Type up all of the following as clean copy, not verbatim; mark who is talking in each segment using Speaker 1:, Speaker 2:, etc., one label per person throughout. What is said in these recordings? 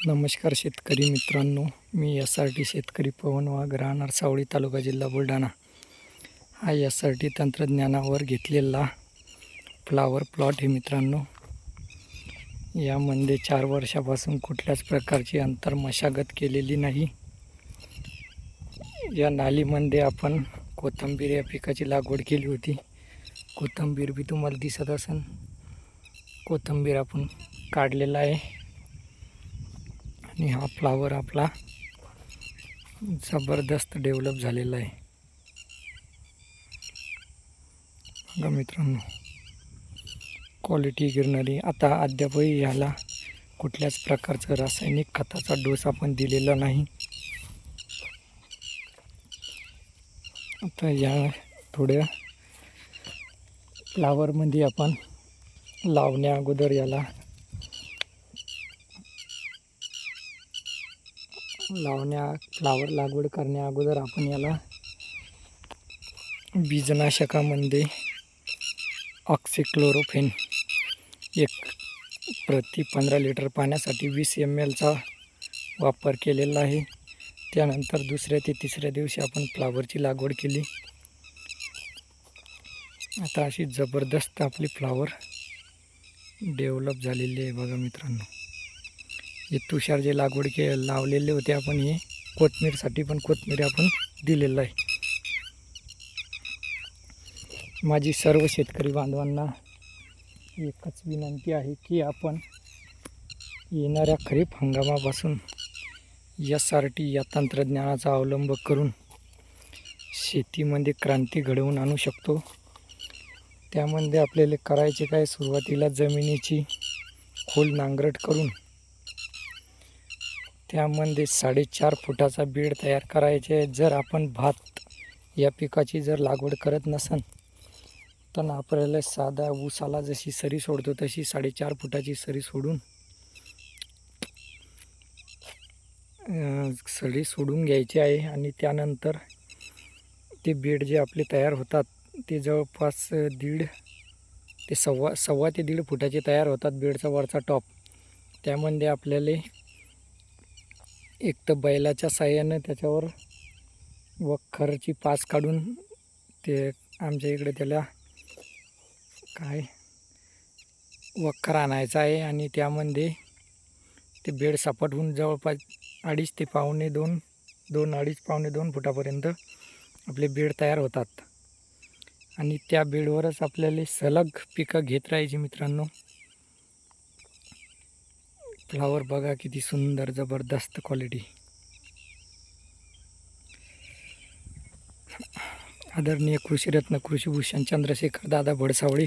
Speaker 1: नमस्कार शेतकरी मित्रांनो, मी SRT शेतकरी पवन वाघ, राहणार सावळी, तालुका, जिल्हा बुलढाणा. हा SRT तंत्रज्ञानावर घेतलेला फ्लावर प्लॉट आहे मित्रांनो. यामध्ये 4 वर्षापासून कुठल्याच प्रकारची अंतर मशागत केलेली नाही. या नालीमध्ये आपण कोथिंबीर या पिकाची लागवड केली होती. कोथिंबीर बी तुम्हाला दिसत असेल. कोथिंबीर आपण काढलेला आहे आणि हा फ्लावर आपला जबरदस्त डेव्हलप झालेला आहे. बघा मित्रांनो, क्वालिटी गिरणारी. आता अद्यापही याला कुठल्याच प्रकारचं रासायनिक खताचा डोस आपण दिलेला नाही. आता या थोड्या फ्लावरमध्ये आपण लावण्या अगोदर याला फ्लावर लागवड करण्या अगोदर आपण याला बीजनाशकामध्ये ऑक्सिक्लोरोफेन प्रति 15 लिटर पाण्यासाठी 20 ml चा वापर केलेला आहे. त्यानंतर दुसऱ्या ते तिसऱ्या दिवशी आपण फ्लावरची लागवड केली. आता अशी जबरदस्त आपली फ्लावर डेव्हलप झालेली आहे. बघा मित्रांनो, हे तुषार जे लागवड लावलेले होते आपण, हे कोथिंबीरसाठी पण कोथिंबीर आपण दिलेलं आहे. माझी सर्व शेतकरी बांधवांना एकच विनंती आहे की आपण येणाऱ्या खरीप हंगामापासून SRT या तंत्रज्ञानाचा अवलंब करून शेतीमध्ये क्रांती घडवून आणू शकतो. त्यामध्ये आपल्याला करायचे काय, सुरुवातीला जमिनीची खोल नांगरट करून त्यामध्ये 4.5 फुटाचा बेड तयार करायचे आहे. जर आपण भात या पिकाची जर लागवड करत नसेल तर आपल्याला साधा ऊसाला जशी सरी सोडतो तशी 4.5 फुटाची सरी सोडून घ्यायची आहे. आणि त्यानंतर ते बेड जे आपले तयार होतात ते जवळपास सव्वा ते दीड फुटाचे तयार होतात. बेडचा वरचा टॉप, त्यामध्ये आपल्याला एक तर बैलाच्या साहाय्यानं त्याच्यावर वखरची पाच काढून, ते आमच्या इकडे त्याला काय वखर आणायचा आहे आणि त्यामध्ये ते बेड सपाटून जवळपास 2.5 ते 2.5 फुटापर्यंत आपले बेड तयार होतात. आणि त्या बेडवरच आपल्याला सलग पिकं घेत राहायची मित्रांनो. फ्लावर बघा किती सुंदर, जबरदस्त क्वालिटी. आदरणीय कृषीरत्न कृषीभूषण चंद्रशेखर दादा भडसावळे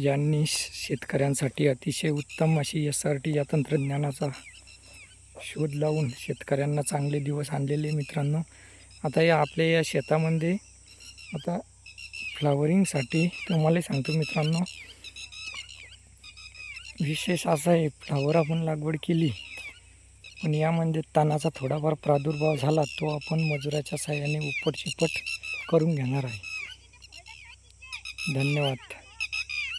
Speaker 1: यांनी शेतकऱ्यांसाठी अतिशय उत्तम अशी SRT या तंत्रज्ञानाचा शोध लावून शेतकऱ्यांना चांगले दिवस आणलेले मित्रांनो. आता या शेतामध्ये आता फ्लावरिंगसाठी तुम्हाला सांगतो मित्रांनो, विशेष असा आहे, फ्लावर आपण लागवड केली पण यामध्ये तणाचा थोडाफार प्रादुर्भाव झाला, तो आपण मजुराच्या साहाय्याने उपटचिपट करून घेणार आहे. धन्यवाद.